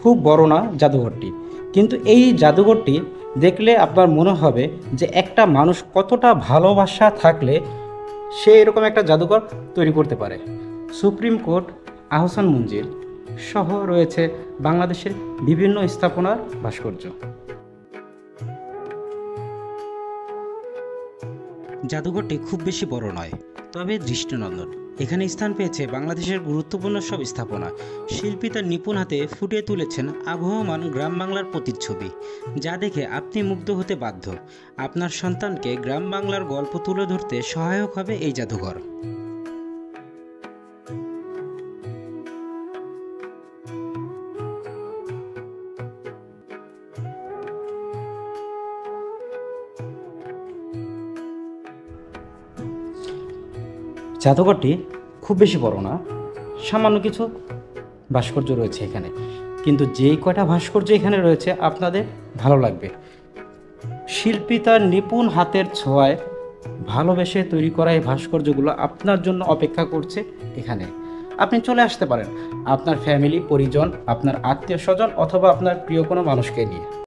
খুব বড় না জাদুঘরটি, কিন্তু এই জাদুঘরটি দেখলে আপনার মনে হবে যে একটা মানুষ কতটা ভালোবাসা থাকলে সে এরকম একটা জাদুঘর তৈরি করতে পারে। সুপ্রিম কোর্ট, আহসান মঞ্জিল সহ রয়েছে বাংলাদেশের বিভিন্ন স্থাপনার ভাস্কর্য। জাদুঘরটি খুব বেশি বড় নয়, তবে দৃষ্টিনন্দন। এখানে স্থান পেয়েছে বাংলাদেশের গুরুত্বপূর্ণ সব স্থাপনা। শিল্পী তার নিপুণ হাতে ফুটিয়ে তুলেছেন আবহমান গ্রাম বাংলার প্রতিচ্ছবি, যা দেখে আপনি মুগ্ধ হতে বাধ্য। আপনার সন্তানকে গ্রাম বাংলার গল্প তুলে ধরতে সহায়ক হবে এই জাদুঘর। জাদুঘরটি খুব বেশি বড় না, সামান্য কিছু ভাস্কর্য রয়েছে এখানে, কিন্তু যেই কয়টা ভাস্কর্য এখানে রয়েছে আপনাদের ভালো লাগবে। শিল্পী তার নিপুণ হাতের ছোঁয়ায় ভালোবেসে তৈরি করা এই ভাস্কর্যগুলো আপনার জন্য অপেক্ষা করছে এখানে। আপনি চলে আসতে পারেন আপনার ফ্যামিলি, পরিজন, আপনার আত্মীয় স্বজন অথবা আপনার প্রিয় কোনো মানুষকে নিয়ে।